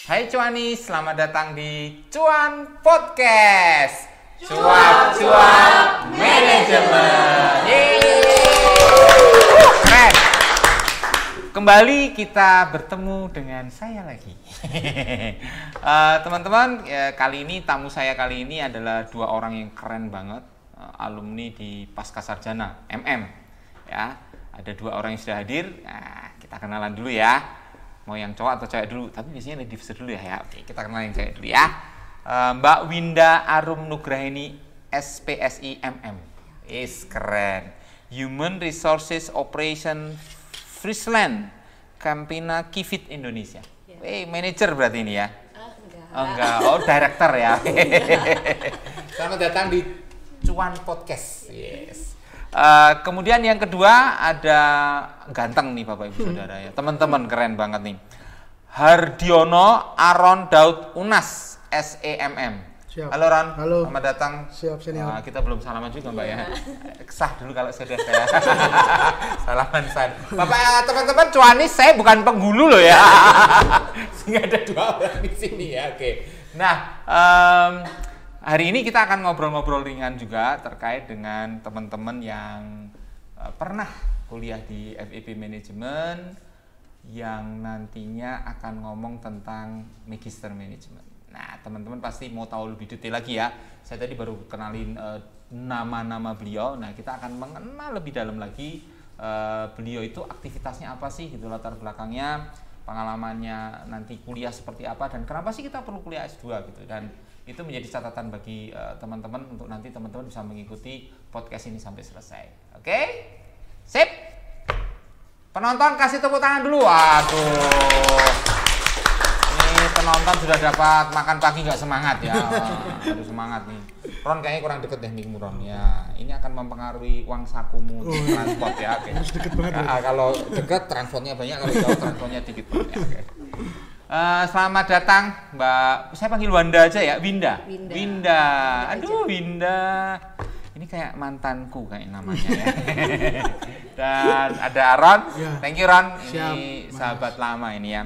Hai Cuani, selamat datang di Cuan Podcast. Cuap-cuap manajemen. Keren. Kembali kita bertemu dengan saya lagi. Teman-teman, kali ini tamu saya kali ini adalah dua orang yang keren banget, alumni di Pascasarjana MM. Ya, ada dua orang yang sudah hadir. Nah, kita kenalan dulu ya. Mau yang cowok atau cewek dulu? Tapi biasanya ladies dulu ya. Oke, kita kenalan yang cewek dulu ya. Mbak Winda Arum Nugraheni, SPSI MM. Keren. Human Resources Operation Friesland Campina Kifid Indonesia. Manager berarti ini ya? Enggak. Oh, director ya. Selamat datang di Cuan Podcast. Yes. Kemudian yang kedua ada ganteng nih Bapak Ibu Saudara ya. Teman-teman keren banget nih. Hardiono Aron Daud Unas, SEMM. Siap. Halo Ron. Halo. Selamat datang. Siap senior. Kita belum salaman juga Mbak ya. Sah dulu kalau sudah saya. Salaman saya. Bapak teman-teman Cuanis, saya bukan penghulu loh ya. Sehingga ada dua orang di sini ya. Oke. Nah, hari ini kita akan ngobrol-ngobrol ringan juga terkait dengan teman-teman yang pernah kuliah di FEB Manajemen yang nantinya akan ngomong tentang Magister Manajemen. Nah, teman-teman pasti mau tahu lebih detail lagi ya. Saya tadi baru kenalin nama-nama beliau. Nah, kita akan mengenal lebih dalam lagi beliau itu aktivitasnya apa sih gitu, latar belakangnya, pengalamannya nanti kuliah seperti apa, dan kenapa sih kita perlu kuliah S2 gitu. Dan itu menjadi catatan bagi teman-teman untuk nanti teman-teman bisa mengikuti podcast ini sampai selesai. Oke? Sip? Penonton kasih tepuk tangan dulu. Waduh. Ini penonton sudah dapat makan pagi nggak semangat ya. Harus semangat nih. Ron kayaknya kurang deket deh mikmu Ron. Ya, ini akan mempengaruhi uang sakumu transport ya. Oke. Harus deket banget. Kalau deket transportnya banyak, kalau jauh transportnya dikit banget ya. Oke. Selamat datang Mbak, saya panggil Wanda aja ya, Winda. Aduh Winda, ini kayak mantanku kayak namanya ya. Dan ada Ron, ya. Thank you Ron, ini sahabat lama ini ya.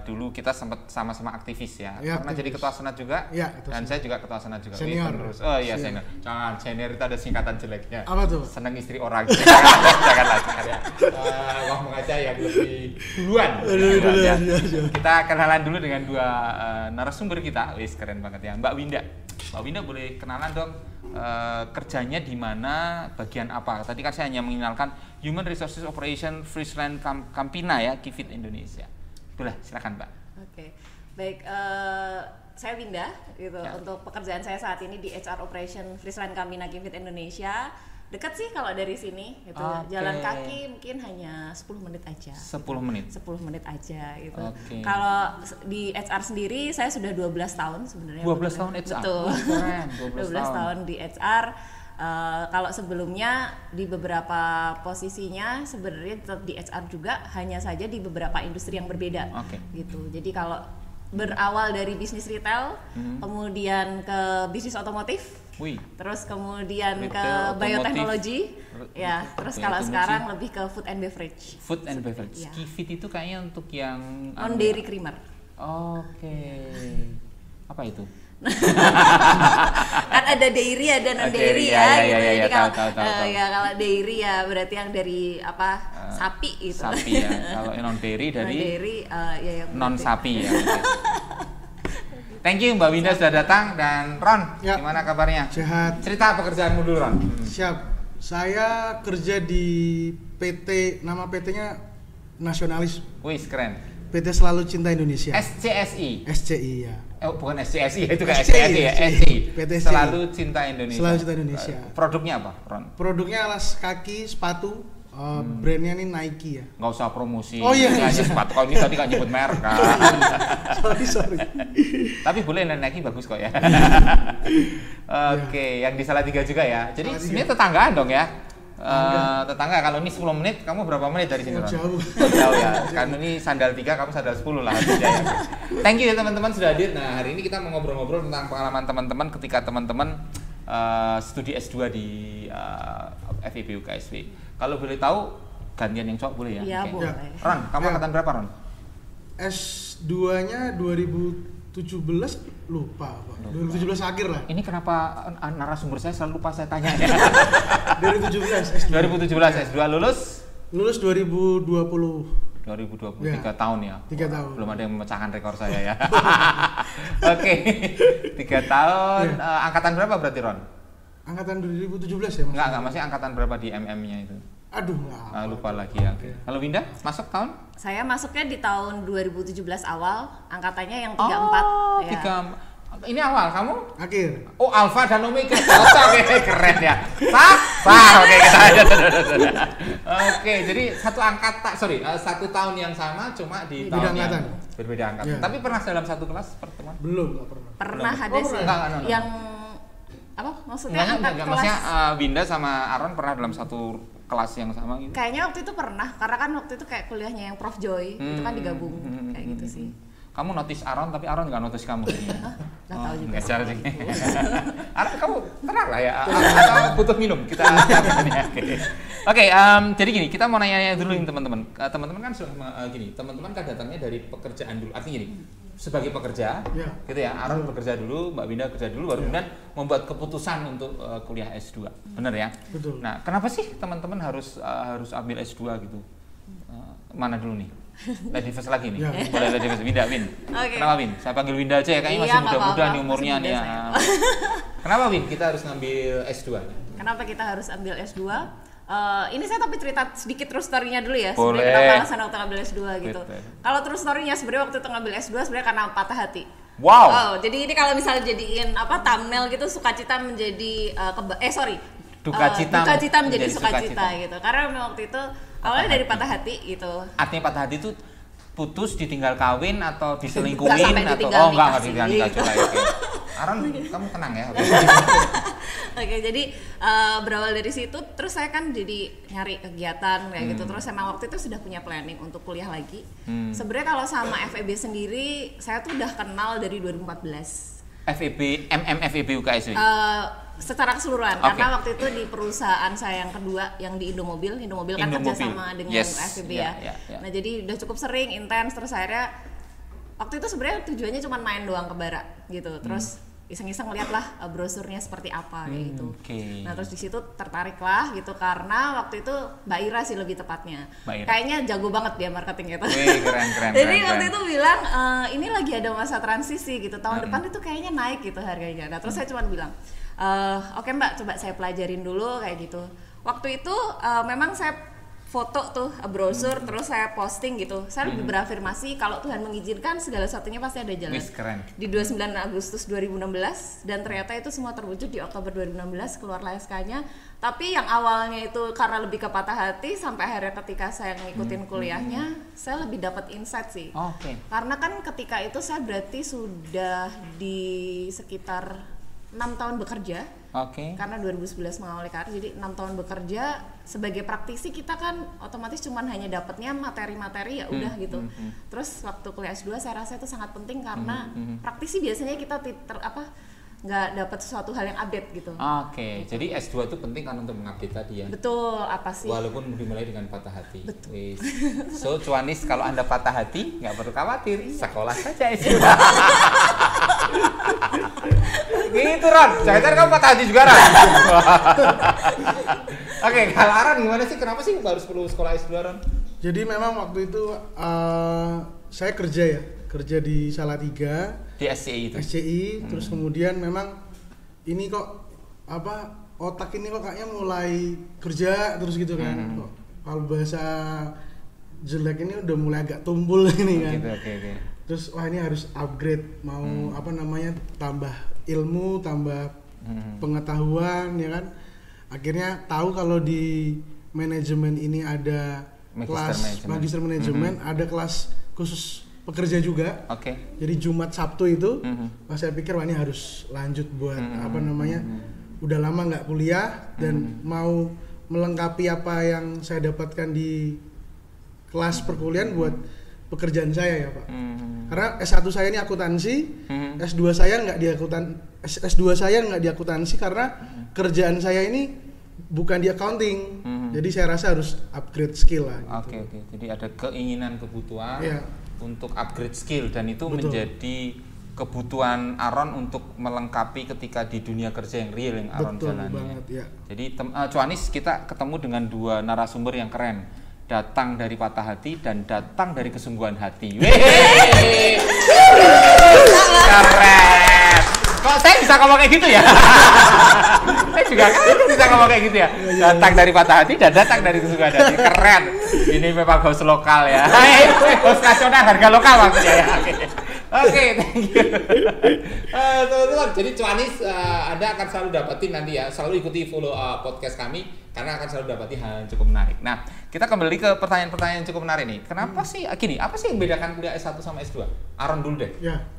Dulu kita sempat sama-sama aktivis ya, pernah jadi ketua senat juga, ya, dan saya juga ketua senat juga. Senior. Oh iya senior, jangan senior itu ada singkatan jeleknya. Apa tuh? Seneng istri orang. Janganlah ya. Ngomong aja yang lebih duluan. Ya. Kita kenalan dulu dengan dua narasumber kita. Wis keren banget ya, Mbak Winda. Mbak Winda boleh kenalan dong. Kerjanya di mana, bagian apa? Tadi kan saya hanya mengenalkan Human Resources Operation Friesland Campina ya, Kifid Indonesia. Itulah, silakan Mbak. Oke, baik. Saya Winda, gitu. Ya. Untuk pekerjaan saya saat ini di HR Operation Friesland Campina Kifid Indonesia. Dekat sih kalau dari sini, gitu. Okay. Jalan kaki mungkin hanya 10 menit aja. 10 menit? 10 menit aja, gitu. Okay. Kalau di HR sendiri, saya sudah 12 tahun sebenarnya. 12 tahun HR? Betul. Keren, 12 tahun di HR. Kalau sebelumnya di beberapa posisinya sebenarnya tetap di HR juga, hanya saja di beberapa industri yang berbeda. Okay. Gitu. Jadi kalau berawal dari bisnis retail, kemudian ke bisnis otomotif, terus kemudian ke bioteknologi, ya. Terus kalau sekarang lebih ke food and beverage. Food and beverage. Ya. Kifid itu kayaknya untuk yang non-dairy creamer. Oke. Apa itu? Kan ada dairy, ada non-dairy ya. Jadi kalau dairy ya berarti yang dari apa? Sapi itu. Sapi ya. Kalau non-dairy dari yang non sapi ya. Thank you Mbak Winda sudah datang, dan Ron, ya. Gimana kabarnya? Sehat. Cerita pekerjaanmu dulu Ron. Siap. Saya kerja di PT, nama PT-nya Nasionalis. Wih, keren. PT Selalu Cinta Indonesia. SCSI. SCI ya. Bukan SCSI, itu kan SCSI ya. SCI. PT Selalu Cinta Indonesia. Selalu Cinta Indonesia. Produknya apa, Ron? Produknya alas kaki, sepatu. Brandnya ini Nike ya. Nggak usah promosi. Oh iya. Sepatu. Kalau ini tadi kan nyebut merek kan. sorry. Tapi boleh, Nike bagus kok ya. Oke, yang di Salatiga juga ya. Jadi sebenarnya tetanggaan dong ya. Tetangga. Kalau ini 10 menit, kamu berapa menit dari sini? Jauh ya. Karena ini sandal 3, kamu sandal 10 lah. Ya. Thank you ya teman-teman sudah hadir. Nah, hari ini kita mau ngobrol-ngobrol tentang pengalaman teman-teman ketika teman-teman studi S2 di FEB UKSW. Kalau boleh tahu, gantian yang cowok boleh ya? Iya, boleh. Ron, kamu angkatan berapa Ron? S S2-nya 2017 lupa Pak. 2017 akhir lah. Ini kenapa narasumber saya selalu lupa saya tanya ya? 2017 S2. 2017 S2 Lulus 2020. 2020 Ya. 3 tahun ya. 3 tahun. Belum ada yang memecahkan rekor saya ya. Oke. 3 tahun. Ya. Angkatan berapa berarti Ron? Angkatan 2017 ya Mas? Enggak, masih angkatan berapa di MM-nya itu? Aduh, enggak. Lupa lagi ya. Oke. Kalau Winda masuk tahun? Saya masuknya di tahun 2017 awal, angkatannya yang 34. Oh, ya. 3. Ini awal kamu? Akhir. Oh, Alpha dan Omega. Oke, keren ya. Sah. Oke, kita aja. Oke, jadi satu tahun yang sama cuma di tahun yang berbeda angkatan. Ya. Tapi pernah dalam satu kelas pertemuan? Belum, enggak pernah. Pernah Belum. ada sih Enggak. yang apa maksudnya angkat kelas. Maksudnya Winda sama Aaron pernah dalam satu kelas yang sama gitu? Kayaknya waktu itu pernah, karena kan waktu itu kayak kuliahnya yang Prof Joy, itu kan digabung kayak gitu sih. Kamu notice Aaron, tapi Aaron nggak notice kamu. Nggak tahu juga. Nggak sih. Aaron, kamu tenang lah ya, atau butuh minum? Kita Oke, jadi gini, kita mau nanya dulu nih teman-teman. Teman-teman kan sudah gini, teman-teman kan datangnya dari pekerjaan dulu. Artinya gini, sebagai pekerja, gitu ya. Aaron bekerja dulu, Mbak Winda kerja dulu, baru kemudian membuat keputusan untuk kuliah S2. Benar ya? Betul. Nah, kenapa sih teman-teman harus ambil S2 gitu? Mana dulu nih? Lady first lagi nih. Ya. Boleh Lady first. Winda, Win. Okay. Kenapa Win? Saya panggil Winda aja ya, kayaknya masih muda-muda nih umurnya nih ya. Kenapa Win? Kita harus ngambil S2. Kenapa kita harus ambil S2? Ini saya tapi cerita sedikit terus story-nya dulu ya. Boleh. Sebenarnya kenapa alasan waktu ngambil S2 gitu. Kalau terus story-nya sebenarnya waktu itu ngambil S2 sebenarnya karena patah hati. Wow. Jadi ini kalau misalnya jadiin thumbnail gitu, sukacita menjadi duka cita menjadi sukacita gitu. Karena memang waktu itu awalnya dari patah hati gitu. Artinya patah hati itu putus, ditinggal kawin atau diselingkuhin Nggak sampai atau ditinggal ditinggal nikah juga ya. Oke. Aaron, kamu tenang ya. Oke, jadi berawal dari situ terus saya kan jadi nyari kegiatan kayak gitu. Terus emang waktu itu sudah punya planning untuk kuliah lagi. Sebenarnya kalau sama FEB sendiri saya tuh udah kenal dari 2014. FEB, FEB UKSW. Secara keseluruhan, karena waktu itu di perusahaan saya yang kedua yang di Indomobil kan kerja sama dengan FEB ya. Nah jadi udah cukup sering, intens, terus akhirnya waktu itu sebenarnya tujuannya cuma main doang ke Bara gitu, terus iseng-iseng lihatlah brosurnya seperti apa kayak gitu. Nah terus di situ tertarik lah gitu karena waktu itu Mbak Ira sih lebih tepatnya. Kayaknya jago banget dia marketing gitu. Keren. Jadi waktu itu bilang ini lagi ada masa transisi gitu, tahun depan itu kayaknya naik gitu harganya. Nah terus saya cuma bilang oke Mbak, coba saya pelajarin dulu kayak gitu. Waktu itu memang saya foto tuh brosur, terus saya posting gitu. Saya lebih berafirmasi kalau Tuhan mengizinkan segala sesuatunya pasti ada jalan. Keren. Di 29 Agustus 2016 dan ternyata itu semua terwujud di Oktober 2016 keluarlah SK-nya. Tapi yang awalnya itu karena lebih ke patah hati sampai akhirnya ketika saya ngikutin kuliahnya, saya lebih dapat insight sih. Karena kan ketika itu saya berarti sudah di sekitar 6 tahun bekerja. Karena 2011 mengawali karir, jadi 6 tahun bekerja sebagai praktisi kita kan otomatis cuman hanya dapatnya materi-materi ya udah gitu. Terus waktu kuliah S2 saya rasa itu sangat penting karena praktisi biasanya kita nggak dapat sesuatu hal yang update gitu. Jadi S2 itu penting kan untuk mengupdate tadi ya. Betul, apa sih? Walaupun dimulai dengan patah hati. Betul. So cuanis, kalau Anda patah hati nggak perlu khawatir, sekolah saja S2. Gitu Ron, jangan kamu patah hati juga Ron. Oke, kalau Aaron gimana sih? Kenapa sih harus perlu sekolah S2 Ron? Jadi memang waktu itu saya kerja di Salatiga. Di SCI itu? SCI, terus kemudian memang ini kok otak ini kok kayaknya mulai kerja terus gitu kan. Kalau bahasa jelek ini udah mulai agak tumpul ini kan. Terus wah ini harus upgrade, mau tambah ilmu, tambah pengetahuan ya kan. Akhirnya tahu kalau di manajemen ini ada kelas magister manajemen, ada kelas khusus pekerja juga. Jadi Jumat Sabtu itu saya pikir wah ini harus lanjut buat udah lama nggak kuliah dan mau melengkapi apa yang saya dapatkan di kelas perkuliahan buat pekerjaan saya ya Pak. Karena S1 saya ini akuntansi, S2 saya nggak di akuntansi karena kerjaan saya ini bukan di accounting. Jadi saya rasa harus upgrade skill lah gitu. Jadi ada keinginan, kebutuhan untuk upgrade skill dan itu Betul. menjadi kebutuhan Aaron untuk melengkapi ketika di dunia kerja yang real yang Aaron jalani. Betul banget ya. Jadi Cuanis kita ketemu dengan dua narasumber yang keren, datang dari patah hati dan datang dari kesungguhan hati. Wehehe. Keren. Kok saya bisa ngomong kayak gitu ya? Saya juga kan bisa ngomong kayak gitu ya. Datang dari patah hati dan datang dari kesungguhan hati. Keren. Ini memang host lokal ya. Host nasional harga lokal maksudnya ya. Oke, thank you. Teman-teman, jadi Cuanis Anda akan selalu dapetin nanti ya, selalu ikuti follow podcast kami karena akan selalu dapati hal yang cukup menarik. Nah, kita kembali ke pertanyaan-pertanyaan yang cukup menarik nih. Kenapa sih gini? Apa sih yang membedakan kuliah S1 sama S2? Aaron dulu deh. Ya.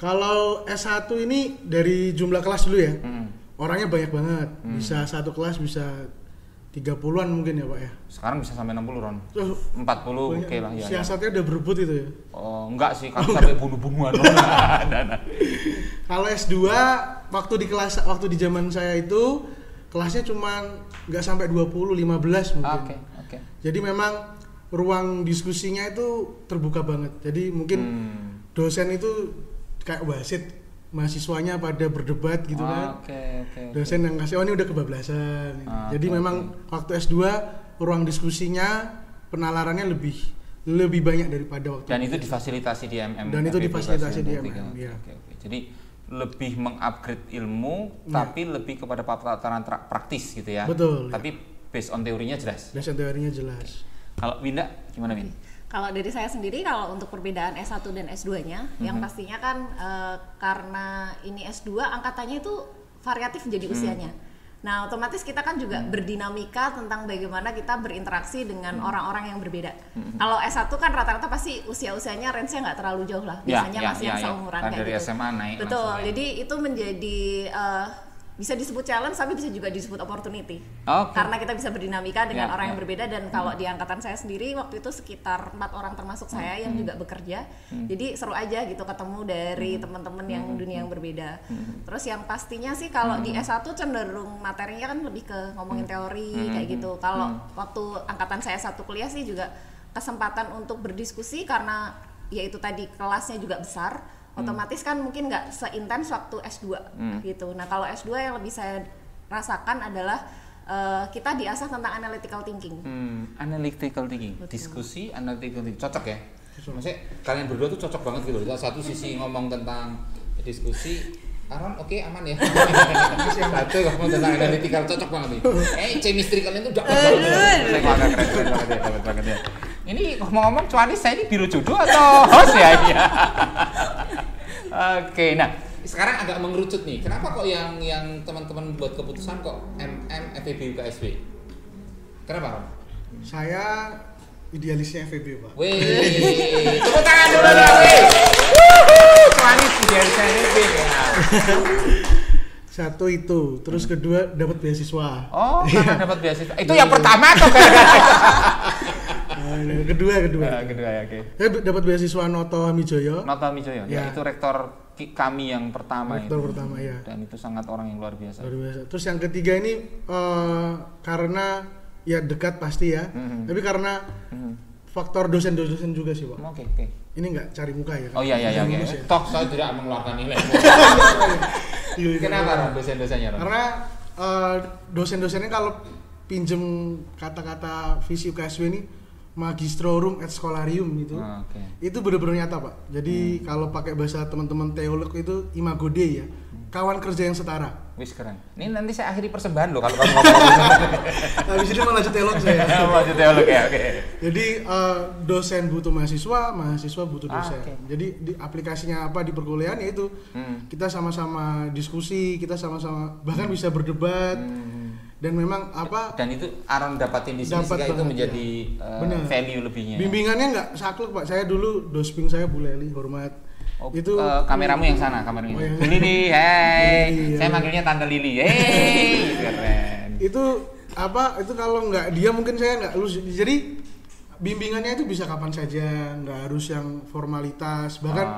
Kalau S1 ini dari jumlah kelas dulu ya. Orangnya banyak banget. Bisa satu kelas bisa 30-an mungkin ya Pak ya. Sekarang bisa sampai 60 Ron. 40 oke lah ya. Siasatnya udah berebut itu ya. Oh, enggak sih, kan sampai bunuh-bunuhan. Kalau S2 waktu di zaman saya itu kelasnya cuma nggak sampai 20, 15 mungkin. Oke. Jadi memang ruang diskusinya itu terbuka banget. Jadi mungkin dosen itu kayak wasit, mahasiswanya pada berdebat gitu kan. Oke. Dosen yang kasih ini udah kebablasan. Jadi memang waktu S2 ruang diskusinya, penalarannya lebih banyak daripada waktu. Dan itu difasilitasi di MM. Dan itu difasilitasi di MM. Ya. Oke. Jadi lebih mengupgrade ilmu tapi lebih kepada tataran praktis gitu ya. Betul. Tapi based on teorinya jelas. Based on teorinya jelas. Kalau Winda gimana Win? Kalau dari saya sendiri, kalau untuk perbedaan S1 dan S2-nya, yang pastinya kan karena ini S2, angkatannya itu variatif jadi usianya. Nah, otomatis kita kan juga berdinamika tentang bagaimana kita berinteraksi dengan orang-orang yang berbeda. Kalau S1 kan rata-rata pasti usia-usianya range-nya nggak terlalu jauh lah, biasanya masih yang seumuran kayak dari gitu. SMA naik. Betul, langsung, jadi itu menjadi bisa disebut challenge tapi bisa juga disebut opportunity. Karena kita bisa berdinamika dengan orang yang berbeda dan kalau di angkatan saya sendiri waktu itu sekitar 4 orang termasuk saya yang juga bekerja. Jadi seru aja gitu ketemu dari teman-teman yang dunia yang berbeda. Terus yang pastinya sih kalau di S1 cenderung materinya kan lebih ke ngomongin teori kayak gitu. Kalau waktu angkatan saya S1 kuliah sih juga kesempatan untuk berdiskusi karena ya itu tadi kelasnya juga besar. Otomatis kan mungkin nggak seintens waktu S2 gitu. Nah kalau S2 yang lebih saya rasakan adalah kita diasah tentang analytical thinking. Analytical thinking, betul. Diskusi analytical thinking, cocok ya? Maksudnya kalian berdua tuh cocok banget gitu. Satu sisi ngomong tentang diskusi, Aaron oke, aman ya? Satu ngomong tentang analytical, cocok banget nih. Chemistry kalian tuh udah keren banget ya. Ini ngomong-ngomong Cuanis, saya ini biro jodoh atau host ya? Oke, nah sekarang agak mengerucut nih. Kenapa kok yang teman-teman buat keputusan kok MM, FEB, UKSW? Kenapa, Ron? Saya idealisnya FEB, Pak. Wih, tepuk tangan dulu dong, wih. Cuanis idealisnya FEB ya. Satu itu, terus kedua dapat beasiswa. Oh, karena dapat beasiswa. Itu yang pertama atau kedua ya, oke. Saya dapat beasiswa Noto Hamijoyo. Ya, itu rektor kami yang pertama. Rektor pertama ya. Dan itu sangat orang yang luar biasa. Terus yang ketiga ini karena ya dekat pasti ya. Tapi karena faktor dosen-dosen juga sih, Pak. Oke. Ini nggak cari muka ya. Oh iya. Toh saya tidak mengeluarkan nilai. Kenapa dosen-dosennya? Karena dosen-dosennya kalau pinjem kata-kata visi UKSW ini magistrorum et scholarium gitu. Itu benar-benar nyata, Pak. Jadi kalau pakai bahasa teman-teman teolog itu imago Dei ya. Kawan kerja yang setara. Wis keren. Ini nanti saya akhiri persembahan loh kalau kamu ngomong. Habis ini mau lanjut teolog saya. Lanjut teolog ya, oke. Jadi dosen butuh mahasiswa butuh dosen. Jadi di aplikasinya apa di perkuliahan ya itu kita sama-sama diskusi, kita sama-sama bahkan bisa berdebat. Dan memang dan itu Aaron dapatin di sini sehingga itu menjadi value lebihnya. Bimbingannya nggak saklek, Pak. Saya dulu dosping saya Bu Leli, hormat. Itu kameramu yang sana, Bu Lili, hey. Saya manggilnya Tante Lili, hey. Keren. Itu kalau nggak dia mungkin saya nggak lulus. Jadi bimbingannya itu bisa kapan saja, nggak harus yang formalitas, bahkan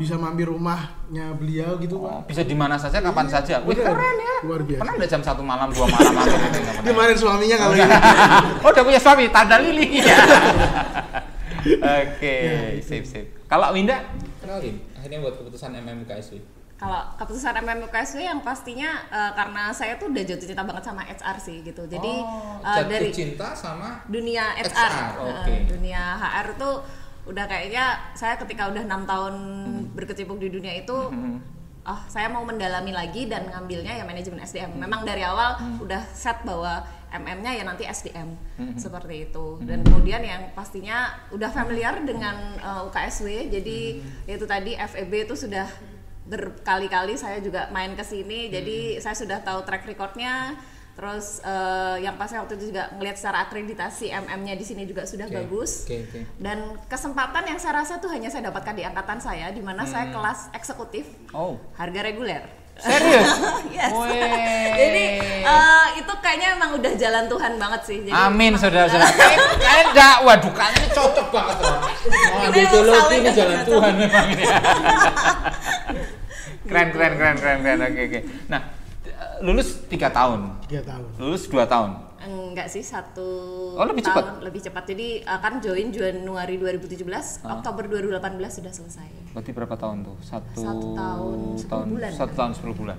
bisa mampir rumahnya beliau gitu, Pak. Bisa di mana saja, kapan saja. Wih, keren ya. Luar biasa. Pernah ada jam 1 malam, 2 malam atau gitu? Dimarahin suaminya kalau gitu. Oh, udah punya suami, Tante Lili ya. Oke, sip. Kalau Winda, kenalin akhirnya buat keputusan MMUKSW. Kalau keputusan MMUKSW yang pastinya karena saya tuh udah jatuh cinta banget sama HR sih gitu. Jadi dari cinta sama dunia HR. Dunia HR tuh udah kayaknya saya ketika udah 6 tahun berkecimpung di dunia itu saya mau mendalami lagi dan ngambilnya ya manajemen SDM. Memang dari awal udah set bahwa MM-nya ya nanti SDM seperti itu. Dan kemudian yang pastinya udah familiar dengan UKSW. Jadi itu tadi FEB itu sudah berkali-kali saya juga main ke sini. Jadi saya sudah tahu track recordnya. Terus yang pasti waktu itu juga ngelihat secara akreditasi MM-nya di sini juga sudah bagus. Dan kesempatan yang saya rasa tuh hanya saya dapatkan di angkatan saya, di mana saya kelas eksekutif, harga reguler. Serius? Yes. Jadi itu kayaknya emang udah jalan Tuhan banget sih. Jadi, amin, saudara-saudara. Kayaknya waduh, kayaknya cocok banget loh. Ambil teologi ini jalan Tuhan memang ini. Keren. Oke. Nah, lulus 3 tahun. 3 tahun. Lulus 2 tahun. Enggak sih, 1 lebih tahun cepat. lebih cepat. Jadi kan join Januari 2017, Oktober 2018 sudah selesai. Berarti berapa tahun tuh? 1 tahun 10 bulan. 1 tahun 10 bulan.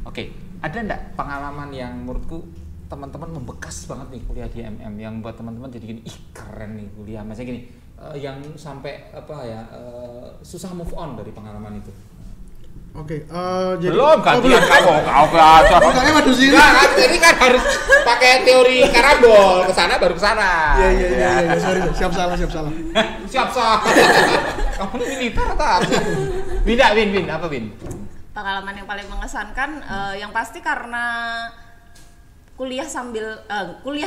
Oke. Ada enggak pengalaman yang menurutku teman-teman membekas banget nih kuliah di MM yang buat teman-teman jadi gini, ih keren nih kuliah. Maksudnya gini, yang sampai susah move on dari pengalaman itu. Oke, jadi belum gantian kamu, kau belajar. Makanya madu sini. Nah, ini kan harus pakai teori karambol, ke sana baru ke sana. Iya, sorry, siap salah. Siap salah. Kamu militer atau apa? Win, apa Win? Pengalaman yang paling mengesankan, yang pasti karena kuliah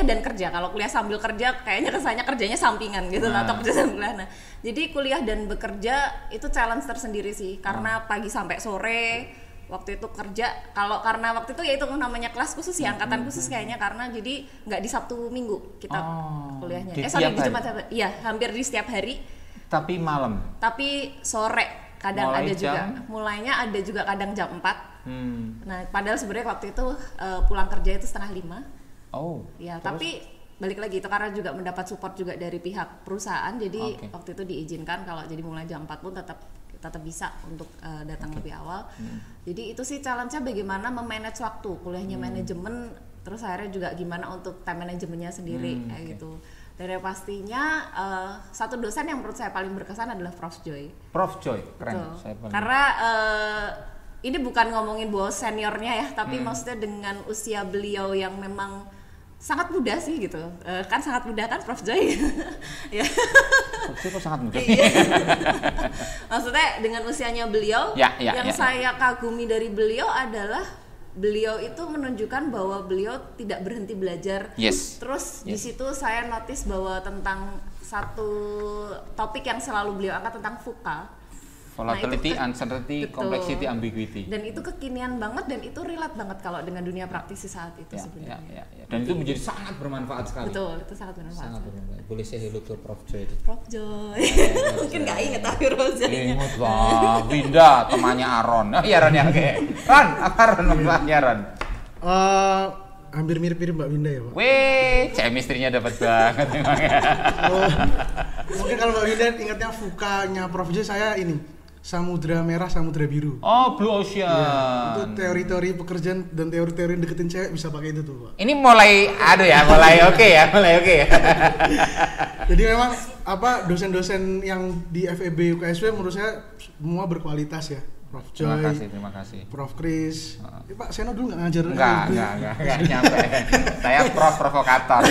dan kerja. Kalau kuliah sambil kerja kayaknya kesannya kerjanya sampingan gitu atau kerja sambil nah. Jadi kuliah dan bekerja itu challenge tersendiri sih karena pagi sampai sore waktu itu kerja. Karena waktu itu ya itu namanya kelas khusus ya, angkatan khusus kayaknya karena jadi nggak di Sabtu Minggu kita kuliahnya. Di Jumat. Iya, hampir di setiap hari. Tapi malam. Tapi sore kadang mulai ada juga. Mulainya ada juga kadang jam 4. Nah, padahal sebenarnya waktu itu pulang kerja itu 4:30. Ya, terus? Tapi balik lagi itu karena juga mendapat support juga dari pihak perusahaan. Jadi waktu itu diizinkan kalau jadi mulai jam 4 pun tetap bisa untuk datang lebih awal. Jadi itu sih challenge-nya bagaimana memanage waktu. Kuliahnya manajemen, terus akhirnya juga gimana untuk time manajemennya sendiri kayak gitu. Dan pastinya satu dosen yang menurut saya paling berkesan adalah Prof Joy. Prof Joy, keren. Karena ini bukan ngomongin bos seniornya ya, tapi maksudnya dengan usia beliau yang memang sangat muda sih gitu. Kan sangat muda kan Prof Joy. Ya. Prof Joy kok sangat muda? Maksudnya dengan usianya beliau, yang saya kagumi dari beliau adalah beliau itu menunjukkan bahwa beliau tidak berhenti belajar. Terus di situ saya notice bahwa tentang satu topik yang selalu beliau angkat tentang VUCA. Volatility, uncertainty, complexity, ambiguity. Dan itu kekinian banget dan itu relate banget kalau dengan dunia praktisi saat itu sebenarnya. Dan itu menjadi sangat bermanfaat sekali. Betul, itu sangat bermanfaat. Boleh saya hello ke Prof Joy. Prof Joy. Mungkin nggak inget tapi Prof Joy-nya. Ingat lah, Winda temannya Aron. Iya Ron ya, oke. Ron, apa Ron temannya Ron? Hampir mirip-mirip Mbak Winda ya Pak. Weh, chemistry-nya dapat banget memang ya. Mungkin kalau Mbak Winda ingatnya VUCA-nya Prof Joy, saya ini Samudra Merah, Samudra Biru. Blue Ocean. Ya, itu teori-teori pekerjaan dan teori-teori deketin cewek bisa pakai itu tuh, Pak. Ini mulai oke ya. Jadi memang dosen-dosen yang di FEB UKSW menurut saya semua berkualitas ya. Prof Joy. Terima kasih. Prof Kris. Pak Seno dulu nggak ngajar? Enggak nyampe. Saya provokator.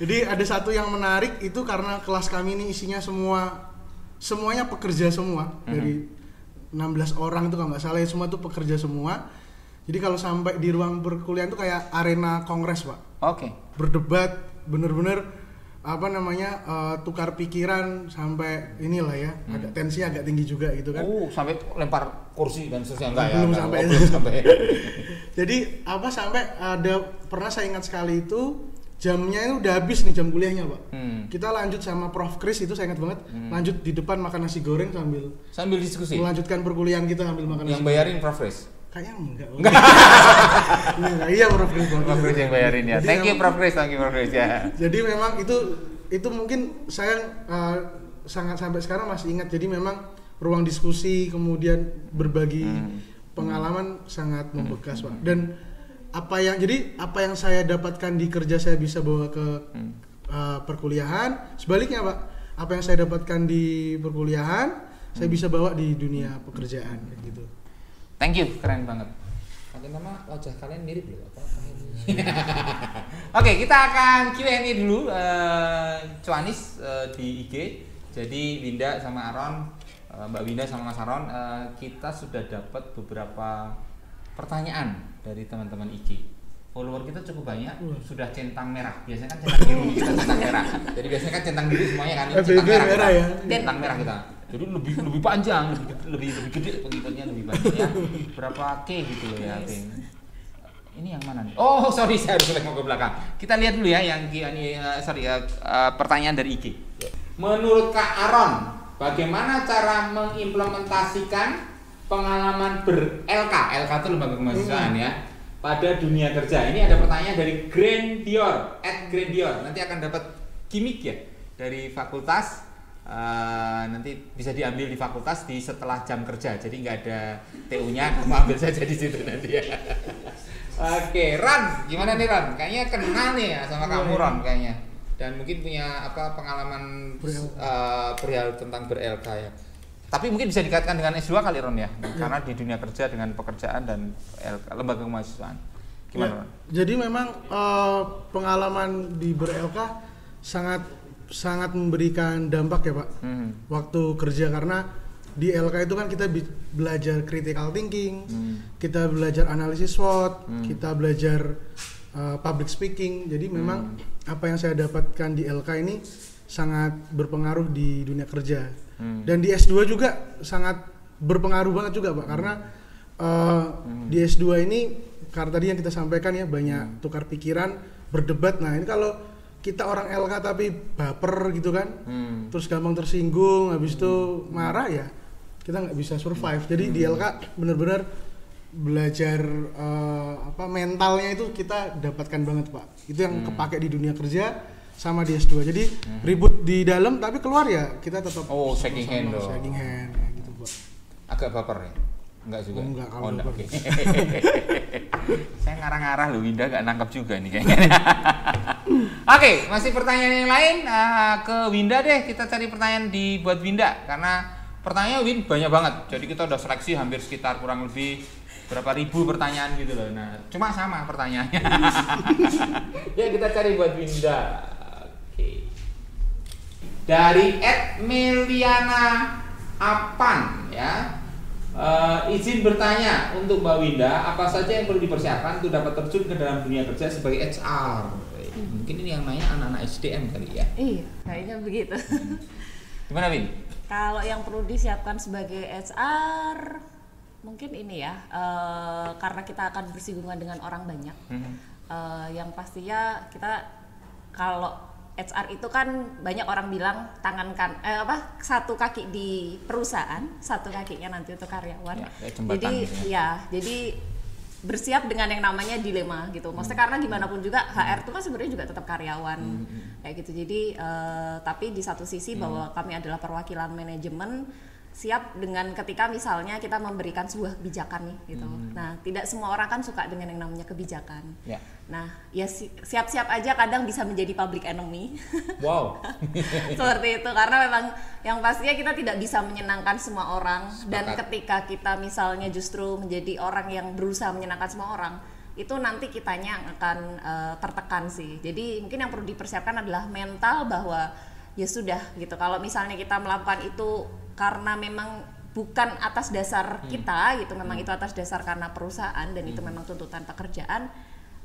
Jadi ada satu yang menarik itu karena kelas kami ini isinya semuanya pekerja semua, dari 16 orang itu kalau nggak salah ya, semua itu pekerja semua. Jadi kalau sampai di ruang perkuliahan itu kayak arena kongres Pak. Berdebat, bener-bener tukar pikiran sampai inilah ya, agak tensi agak tinggi juga gitu kan. Sampai lempar kursi dan seterusnya belum sampai. Jadi sampai ada pernah saya ingat sekali itu jamnya itu udah habis nih jam kuliahnya Pak. Kita lanjut sama Prof Kris itu saya ingat banget. Lanjut di depan makan nasi goreng sambil diskusi. Melanjutkan perkuliahan kita sambil makan nasi. Yang bayarin Prof Kris? Kayaknya enggak. Iya Prof Kris. Prof Kris yang bayarin ya. Thank you Prof Kris ya. Jadi memang itu itu mungkin saya sangat sampai sekarang masih ingat. Jadi memang ruang diskusi kemudian berbagi pengalaman sangat membekas Pak. Dan apa yang saya dapatkan di kerja saya bisa bawa ke perkuliahan, sebaliknya Pak, apa yang saya dapatkan di perkuliahan saya bisa bawa di dunia pekerjaan kayak gitu. Thank you, keren banget. Nanti nama wajah kalian mirip loh. Oke, kita akan Q&A dulu, Cuanis di IG. Jadi Winda sama Aron, Mbak Winda sama Mas Aron, kita sudah dapat beberapa pertanyaan dari teman-teman IG. Follower kita cukup banyak, sudah centang merah. Biasanya kan centang biru, kita centang merah. Jadi biasanya kan centang biru semuanya kan, centang merah kita. Ya. Centang merah kita. Jadi lebih panjang, lebih gede pengikutnya, lebih banyak ya. Berapa K gitu loh ya. Ini yang mana nih? Oh sorry, saya harus mau ke belakang. Kita lihat dulu ya yang pertanyaan dari IG. Menurut Kak Aron, bagaimana cara mengimplementasikan pengalaman ber-LK? LK itu lembaga kemahasiswaan ya, pada dunia kerja. Ini ada pertanyaan dari Grandior, @Grandior. Nanti akan dapat gimmick ya dari fakultas. Nanti bisa diambil di fakultas di setelah jam kerja, jadi nggak ada TU-nya, kamu ambil saja di situ nanti ya. Oke, Ran, gimana nih Ran? Kayaknya kenal nih ya sama kamu Ran kayaknya, dan mungkin punya pengalaman perihal tentang ber-LK ya. Tapi mungkin bisa dikaitkan dengan S2 kali Ron ya, karena di dunia kerja dengan pekerjaan dan lembaga kemahasiswaan. Gimana Ron? Jadi memang pengalaman di ber-LK sangat memberikan dampak ya Pak, waktu kerja, karena di LK itu kan kita belajar critical thinking, kita belajar analisis SWOT, kita belajar public speaking. Jadi memang apa yang saya dapatkan di LK ini sangat berpengaruh di dunia kerja. Dan di S2 juga sangat berpengaruh banget juga Pak, karena di S2 ini karena tadi yang kita sampaikan ya, banyak tukar pikiran, berdebat. Nah ini kalau kita orang LK tapi baper gitu kan, terus gampang tersinggung, habis itu marah ya, kita nggak bisa survive. Jadi di LK benar-benar belajar mentalnya itu kita dapatkan banget Pak. Itu yang kepake di dunia kerja sama di S2. Jadi ribut di dalam tapi keluar ya kita tetap shaking hand gitu Pak. Agak baper ya? Enggak juga? Enggak, kalau baper. Okay. Saya ngarang-ngarang loh, Winda nggak nangkap juga nih kayaknya. Oke, masih pertanyaan yang lain ke Winda deh. Kita cari pertanyaan buat Winda, karena pertanyaan Win banyak banget. Jadi kita udah seleksi hampir sekitar kurang lebih berapa ribu pertanyaan gitu loh. Nah, cuma sama pertanyaannya. Ya kita cari buat Winda. Oke. Dari @Meliana Apan ya. Izin bertanya untuk Mbak Winda, apa saja yang perlu dipersiapkan untuk dapat terjun ke dalam dunia kerja sebagai HR? Mungkin ini yang nanya anak-anak SDM kali ya? Iya, kayaknya begitu. Gimana Win? Kalau yang perlu disiapkan sebagai HR, mungkin ini ya, karena kita akan bersinggungan dengan orang banyak. Yang pastinya kita kalau HR itu kan banyak orang bilang satu kaki di perusahaan, satu kakinya nanti untuk karyawan. Jadi bersiap dengan yang namanya dilema gitu. Maksudnya karena gimana pun juga HR itu kan sebenarnya juga tetap karyawan kayak gitu. Jadi tapi di satu sisi bahwa kami adalah perwakilan manajemen, siap dengan ketika misalnya kita memberikan sebuah kebijakan nih gitu. Nah, tidak semua orang kan suka dengan yang namanya kebijakan. Yeah. Nah, ya siap-siap aja kadang bisa menjadi public enemy. Wow. Seperti itu, karena memang yang pastinya kita tidak bisa menyenangkan semua orang. Dan ketika kita misalnya justru menjadi orang yang berusaha menyenangkan semua orang, itu nanti kitanya akan tertekan sih. Jadi mungkin yang perlu dipersiapkan adalah mental bahwa ya sudah gitu. Kalau misalnya kita melakukan itu karena memang bukan atas dasar kita gitu, memang itu atas dasar karena perusahaan dan itu memang tuntutan pekerjaan,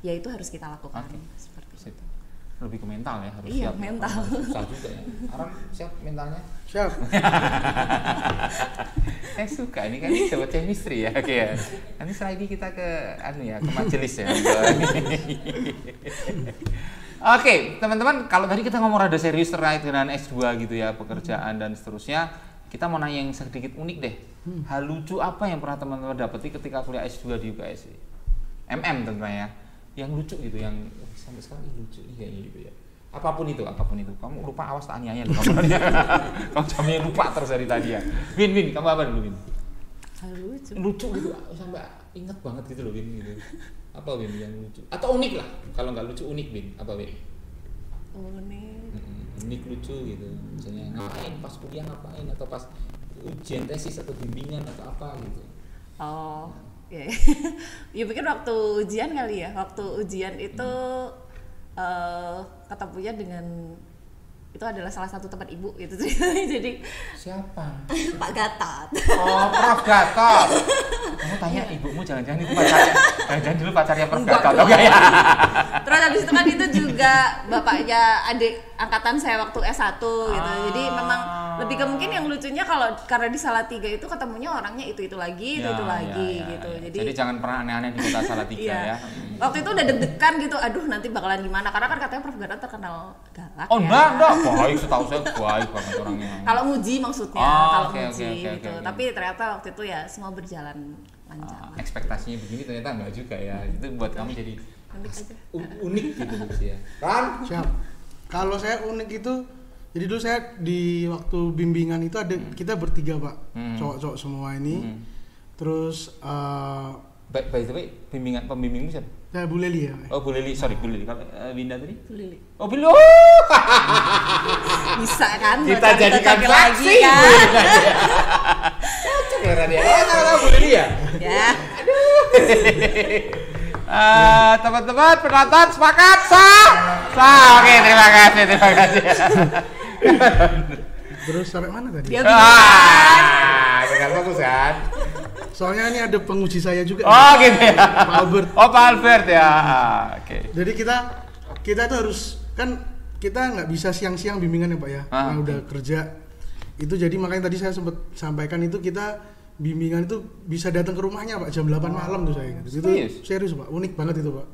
ya itu harus kita lakukan. Seperti itu. Lebih ke mental ya, harus iya, siap. Mental. Susah juga ya. Aron siap mentalnya? Siap. Saya suka ini kan dapat chemistry ya, oke ya. Nanti selagi kita ke majelis ya. Oke, teman-teman, kalau tadi kita ngomong rada serius terkait dengan S2 gitu ya, pekerjaan dan seterusnya. Kita mau nanya yang sedikit unik deh. Hal lucu apa yang pernah teman-teman dapati ketika kuliah S2 di UKS? MM tentunya ya. Yang lucu gitu, yang sampai sekarang lucu nih kayaknya gitu ya. Apapun itu. Kamu lupa, awas tak aniaya loh. Kamu jamnya lupa terus dari tadi ya. Win, kamu apa dulu, Win? Lucu gitu, sampai inget banget gitu loh, Win gitu. Apa, Win, yang lucu? Atau unik lah. Kalau nggak lucu, unik, Win. Apa, Win? Unik lucu gitu. Misalnya ngapain pas kuliah, ngapain, atau pas ujian tesis atau bimbingan atau apa gitu. Oh, ya. Ya mungkin waktu ujian kali ya. Waktu ujian itu ketemunya dengan itu adalah salah satu tempat ibu gitu. Jadi siapa? Pak Gatot. Oh, Prof Gatot. Kamu tanya ibumu jangan-jangan itu pacarnya. Jangan-jangan dulu pacarnya Prof Gatot. Oke ya. Terus habis itu kan itu juga bapaknya adik angkatan saya waktu S1 gitu. Jadi memang lebih ke mungkin yang lucunya karena di Salatiga itu ketemunya orangnya itu lagi, itu lagi gitu. Jadi jangan pernah aneh-aneh di kota Salatiga ya. Waktu itu udah deg-degan gitu, aduh nanti bakalan gimana, karena kan katanya Prof Gatot terkenal galak. Oh enggak, baik, setahu saya baik banget orangnya. Kalau nguji maksudnya, gitu. Tapi ternyata waktu itu ya semua berjalan lancar. Ekspektasinya begini ternyata enggak juga ya. Itu buat kamu jadi unik gitu sih ya. Kan? Siap. Kalau saya unik itu, jadi dulu saya di waktu bimbingan itu ada kita bertiga Pak, cowok-cowok semua ini. Terus by the way, pembimbingmu siapa? Saya Bu Leli ya. Oh Bu Leli, sorry Bu Leli. Kalau Winda tadi? Bu Leli. Oh Bu Leli. Bisa kan? Kita jadikan saksi kan? Cocok ya Radia. Kalau Bu Leli ya? Ya. Aduh. Teman-teman penonton sepakat sah. Oke, terima kasih. Terus sampai mana tadi? Dengan bagus kan? Soalnya ini ada penguji saya juga. Oh gitu ya. Pak Albert. Oh Pak Albert ya. Oke. Jadi kita itu harus kan kita nggak bisa siang-siang bimbingan ya Pak ya. Karena udah kerja. Itu jadi makanya tadi saya sempat sampaikan itu kita bimbingan itu bisa datang ke rumahnya Pak jam 8 malam tuh saya. Itu serius Pak, unik banget itu Pak.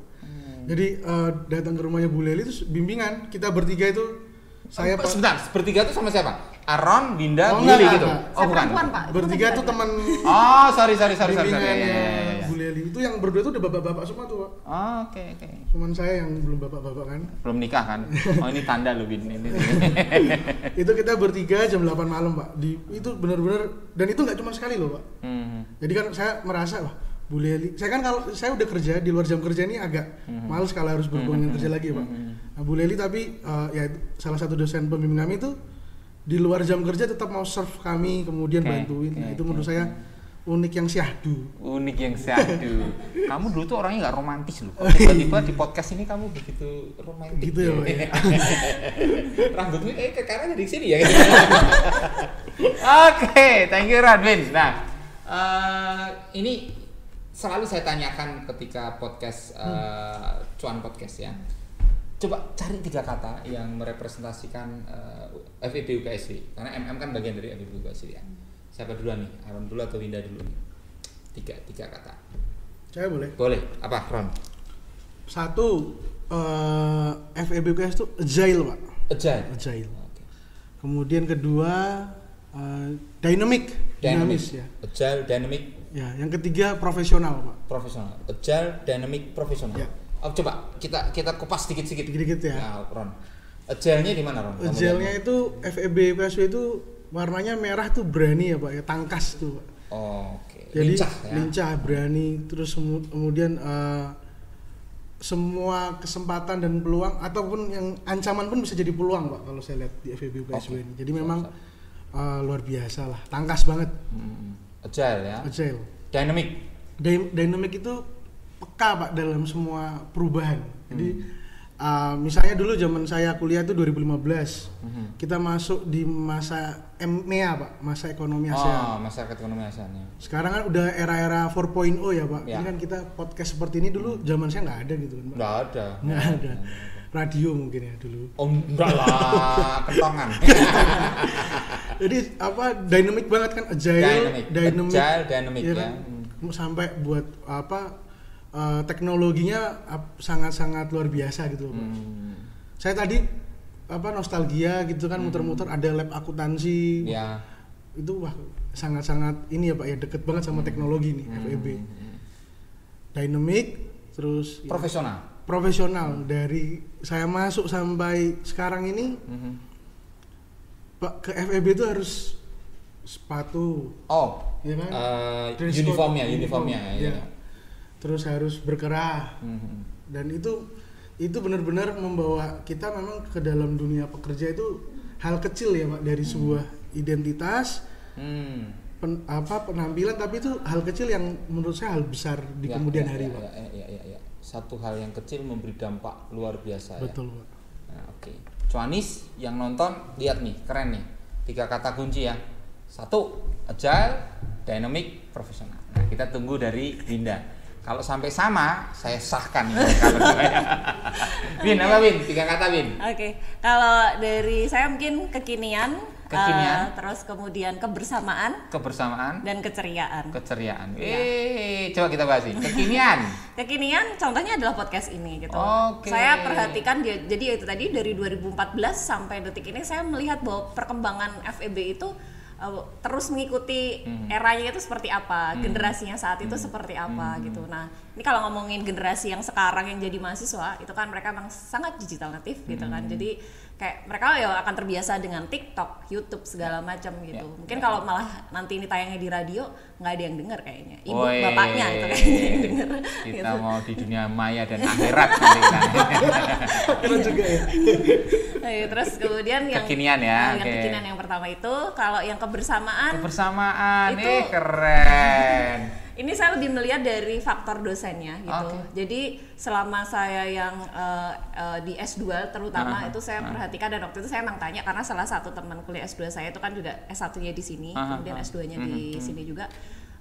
Jadi datang ke rumahnya Bu Leli itu bimbingan, kita bertiga itu saya sebentar, bertiga itu sama siapa? Aron, Winda, Bu Leli gitu. Oh bukan. Pak. Bertiga itu teman. Oh, sorry. Bu Leli itu yang berdua itu udah bapak-bapak semua tuh Pak. Oh, oke. Cuman saya yang belum bapak-bapak kan. Belum nikah kan? Oh, ini tanda loh Win ini. Itu kita bertiga jam 8 malam Pak. Itu benar-benar, dan itu nggak cuma sekali loh Pak. Jadi kan saya merasa Bu Leli, saya kan kalau saya udah kerja di luar jam kerja ini agak males kalau harus berhubungan kerja lagi Pak. Nah, Bu Leli tapi ya salah satu dosen pembimbing kami itu di luar jam kerja tetap mau serve kami, kemudian bantuin. Nah, itu menurut saya unik yang syahdu. Kamu dulu tuh orangnya nggak romantis loh. Tiba-tiba di podcast ini kamu begitu romantis. Gitu ya Pak. Rambutmu ke karena di sini ya. Oke, thank you Radwin. Nah, ini selalu saya tanyakan ketika podcast Cuan Podcast ya. Coba cari 3 kata yang merepresentasikan FEB UKSW, karena MM kan bagian dari FEB UKSW ya. Siapa duluan nih? Aron dulu atau Winda dulu? 3 kata. Saya boleh. Boleh. Apa, Ron? 1, FEB UKSW itu agile Pak. Agile. Okay. Kemudian kedua dinamis ya. Agile, dynamic. Ya, yang ketiga profesional Pak. Profesional. Agile, dynamic, profesional. Ya. Oh, coba kita kupas sedikit ya. Nah, Ron. Agile-nya di mana, Ron? Agile-nya itu FEB UKSW itu warnanya merah tuh berani ya Pak, ya tangkas tuh Pak. Oh, oke. Jadi lincah, berani, terus kemudian semua kesempatan dan peluang ataupun yang ancaman pun bisa jadi peluang Pak kalau saya lihat di FEB UKSW ini. Jadi memang luar biasa lah, tangkas banget. Agile ya. Agile. Dynamic itu peka Pak dalam semua perubahan. Jadi misalnya dulu zaman saya kuliah itu 2015, kita masuk di masa MEA Pak, masa ekonomi ASEAN. Masyarakat ekonomi ASEAN ya. Sekarang kan udah era-era 4.0 ya Pak. Ya. Ini kan kita podcast seperti ini dulu zaman saya nggak ada gitu kan Pak. Nggak ada. Radio mungkin ya dulu. Oh enggak lah, kentongan. Jadi dynamic banget kan, dynamic ya. Sampai buat teknologinya sangat-sangat luar biasa gitu Pak. Saya tadi nostalgia gitu kan, muter-muter ada lab akuntansi. Ya. Itu sangat-sangat ini ya Pak ya, deket banget sama teknologi nih FEB. Dynamic terus profesional. profesional dari saya masuk sampai sekarang ini. Pak, ke FEB itu harus sepatu. Oh, ya kan? Uniformnya. Ya. Terus harus berkerah. Dan itu benar-benar membawa kita memang ke dalam dunia pekerja itu hal kecil ya Pak, dari sebuah identitas, penampilan, tapi itu hal kecil yang menurut saya hal besar di kemudian hari Pak. Ya. Satu hal yang kecil memberi dampak luar biasa. Betul Pak. Nah, oke. Cuanis yang nonton lihat nih, keren nih. 3 kata kunci ya. 1, agile, dynamic, profesional. Nah, kita tunggu dari Winda. Kalau sampai sama, saya sahkan ini. Win, apa Win? 3 kata Win. Oke. Kalau dari saya mungkin kekinian. Terus kemudian kebersamaan, dan keceriaan. Coba kita bahas ini. Kekinian contohnya adalah podcast ini gitu. Okay. Saya perhatikan jadi itu tadi dari 2014 sampai detik ini saya melihat bahwa perkembangan FEB itu terus mengikuti eranya itu seperti apa, generasinya saat itu seperti apa gitu. Nah, ini kalau ngomongin generasi yang sekarang yang jadi mahasiswa, itu kan mereka memang sangat digital native gitu kan. Jadi kayak mereka ya akan terbiasa dengan TikTok, YouTube segala macam gitu. Mungkin kalau malah nanti ini tayangnya di radio nggak ada yang denger kayaknya. Ibu bapaknya itu kayaknya yang denger. Kita gitu. mau di dunia maya dan akhirat nanti kan. Terus juga ya. Terus kemudian yang kekinian ya. Yang kekinian yang pertama itu, kalau yang kebersamaan itu keren. Ini saya lebih melihat dari faktor dosennya gitu. Jadi selama saya yang di S2 terutama itu saya perhatikan, dan waktu itu saya emang tanya karena salah satu teman kuliah S2 saya itu kan juga S1-nya di sini, kemudian S2-nya di sini juga.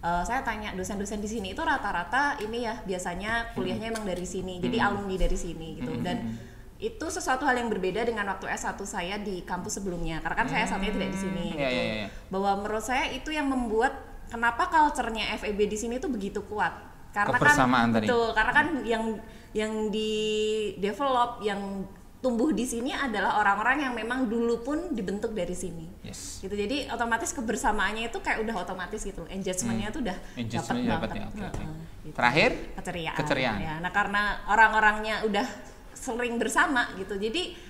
Saya tanya dosen-dosen di sini itu rata-rata ini ya biasanya kuliahnya emang dari sini. Jadi alumni dari sini gitu. Dan itu sesuatu hal yang berbeda dengan waktu S1 saya di kampus sebelumnya. Karena kan saya S1-nya tidak di sini gitu. Bahwa menurut saya itu yang membuat kenapa culture-nya FEB di sini tuh begitu kuat. Karena kebersamaan kan tadi. betul, karena kan yang di develop, yang tumbuh di sini adalah orang-orang yang memang dulu pun dibentuk dari sini. Yes. Gitu. Jadi otomatis kebersamaannya itu kayak udah otomatis gitu. Engagement-nya tuh udah dapat banget. Gitu. Terakhir keceriaan. Ya, nah karena orang-orangnya udah sering bersama gitu. Jadi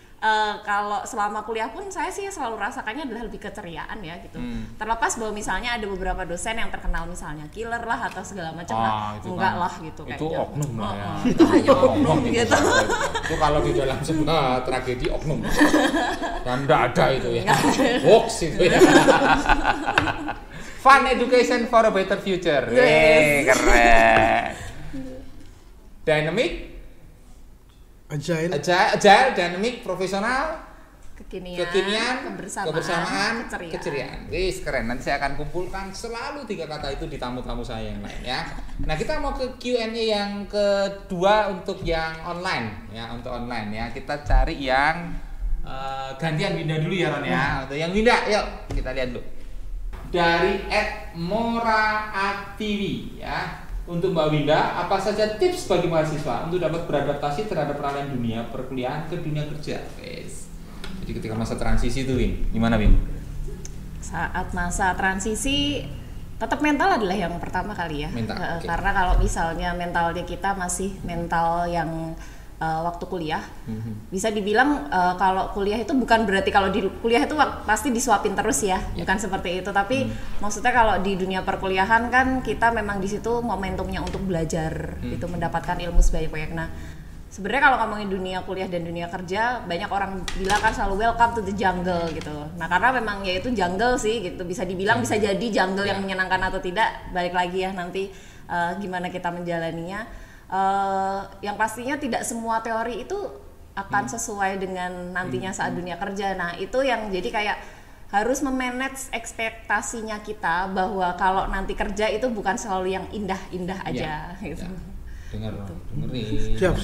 kalau selama kuliah pun saya sih selalu rasakannya adalah lebih keceriaan ya gitu. Terlepas bahwa misalnya ada beberapa dosen yang terkenal misalnya killer lah atau segala macam enggak lah gitu itu kayak oknum lah ya. Itu hanya oknum gitu. Itu kalau di dalam sebuah tragedi oknum. Dan enggak ada itu ya. Hoax itu ya. Fun education for a better future. Keren. Dynamic, agile, dynamic, profesional, kekinian, kebersamaan, keceriaan. Wis keren. Nanti saya akan kumpulkan selalu 3 kata itu di tamu-tamu saya yang lain ya. Nah, kita mau ke Q&A yang kedua untuk yang online ya, untuk online ya. Kita cari yang gantian Winda dulu ya Ron ya. Untuk yang Winda, yuk kita lihat dulu. Dari @moraatiwi ya. Untuk Mbak Winda, apa saja tips bagi mahasiswa untuk dapat beradaptasi terhadap peralihan dunia perkuliahan ke dunia kerja? Yes. Jadi ketika masa transisi itu, Win, gimana Win? Saat masa transisi, tetap mental adalah yang pertama kali ya. Okay. Karena kalau misalnya mentalnya kita masih mental yang waktu kuliah, bisa dibilang kalau kuliah itu bukan berarti kalau di kuliah itu pasti disuapin terus ya, bukan seperti itu. Tapi maksudnya kalau di dunia perkuliahan kan kita memang di situ momentumnya untuk belajar, itu mendapatkan ilmu sebanyak-banyak. Nah, sebenarnya kalau ngomongin dunia kuliah dan dunia kerja, banyak orang bilang kan selalu welcome to the jungle gitu. Nah, karena memang ya itu jungle sih gitu, bisa dibilang bisa jadi jungle yang menyenangkan atau tidak, balik lagi ya nanti gimana kita menjalaninya. Yang pastinya tidak semua teori itu akan sesuai dengan nantinya saat dunia kerja. Nah, itu yang jadi kayak harus memanage ekspektasinya kita bahwa kalau nanti kerja itu bukan selalu yang indah-indah aja gitu. Dengerin. Siap.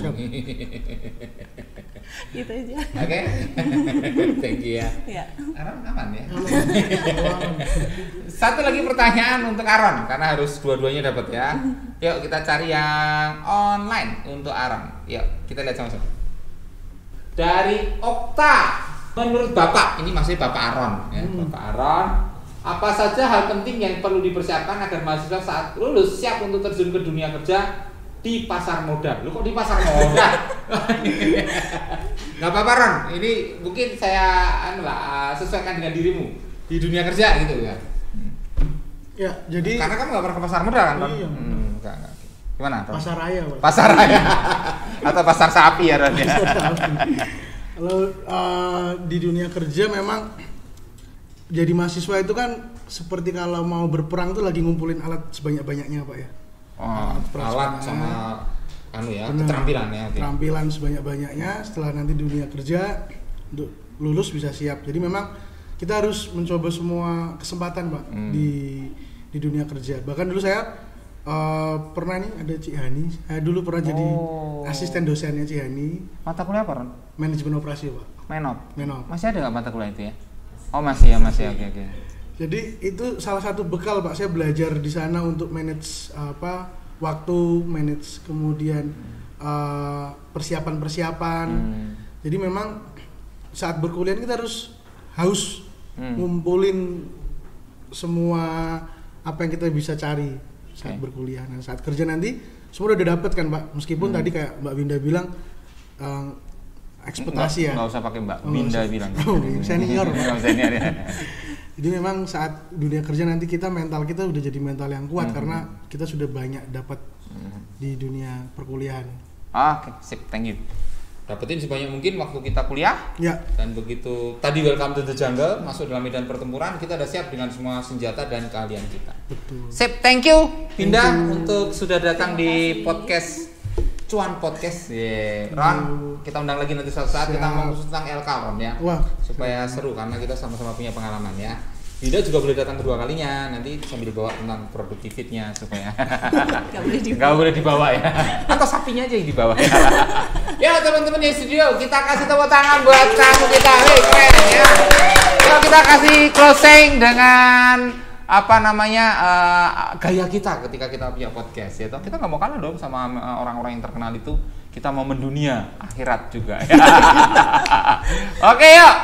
Gitu aja. Oke. Thank you ya. Aron aman ya. Satu lagi pertanyaan untuk Aron karena harus dua-duanya dapat ya. Yuk kita cari yang online untuk Aron. Yuk kita lihat sama-sama. Dari Okta, menurut Bapak, ini masih Bapak Aron ya. Bapak Aron, apa saja hal penting yang perlu dipersiapkan agar mahasiswa saat lulus siap untuk terjun ke dunia kerja di pasar modal. Lu kok di pasar modal? Nggak apa-apa Ron, ini mungkin saya sesuaikan dengan dirimu di dunia kerja gitu ya. Ya, jadi karena kamu nggak pernah ke pasar modal kan Ron? Iya. Enggak. Gimana Ron? Pasar raya, Pak. Pasar raya atau pasar sapi ya Ron ya? Kalau di dunia kerja memang jadi mahasiswa itu kan seperti kalau mau berperang tuh lagi ngumpulin alat sebanyak-banyaknya Pak ya. Alat sama keterampilan ya. Keterampilan sebanyak-banyaknya setelah nanti dunia kerja untuk lulus bisa siap. Jadi memang kita harus mencoba semua kesempatan Pak di dunia kerja. Bahkan dulu saya pernah nih ada Cik Hani. Saya dulu pernah jadi asisten dosennya Cik Hani. Mata kuliah apa Ron? Manajemen operasi Pak. Menop. Masih ada nggak mata kuliah itu ya? Oh masih ya. Oke. Jadi itu salah satu bekal Pak, saya belajar di sana untuk manage waktu, manage kemudian persiapan. Jadi memang saat berkuliah kita harus ngumpulin semua apa yang kita bisa cari saat berkuliah. Nah saat kerja nanti semua udah dapat kan Pak, meskipun tadi kayak Mbak Winda bilang ekspektasi ya. Nggak usah pakai Mbak Winda bilang. Senior. Senior ya. Jadi memang saat dunia kerja nanti mental kita udah jadi mental yang kuat karena kita sudah banyak dapat di dunia perkuliahan. Oke, sip, thank you. Dapetin sebanyak mungkin waktu kita kuliah. Ya. Dan begitu tadi welcome to the jungle, masuk dalam medan pertempuran, kita udah siap dengan semua senjata dan keahlian kita. Betul. Sip, thank you Winda untuk sudah datang di podcast Cuan Podcast. Ron, kita undang lagi nanti suatu saat kita ngomong tentang LK Ron ya. Wah, supaya seru karena kita sama-sama punya pengalaman ya. Winda juga boleh datang kedua kalinya, nanti sambil dibawa tentang productivity-nya supaya nggak boleh dibawa ya. Atau sapinya aja yang dibawa ya. Ya teman-teman di studio, kita kasih tepuk tangan buat tamu kita. Hei, keren ya. Yuk kita kasih closing dengan gaya kita ketika kita punya podcast ya. Kita nggak mau kalah dong sama orang-orang yang terkenal itu. Kita mau mendunia akhirat juga ya. Oke yuk.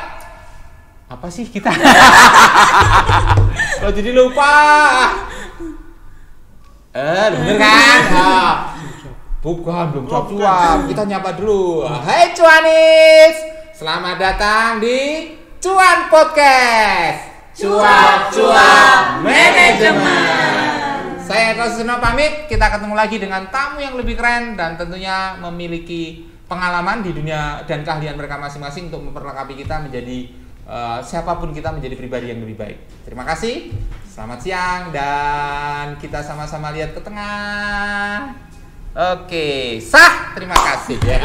Apa sih kita? Lo jadi lupa. Bener kan? Bukan, belum cuap-cuap. Kita nyapa dulu. Hai Cuanis, selamat datang di Cuan Podcast. Cuap-cuap manajemen. Saya Eko Suseno pamit. Kita ketemu lagi dengan tamu yang lebih keren dan tentunya memiliki pengalaman di dunia dan keahlian mereka masing-masing untuk memperlengkapi kita menjadi siapapun kita menjadi pribadi yang lebih baik. Terima kasih. Selamat siang dan kita sama-sama lihat ke tengah. Oke, sah. Terima kasih ya.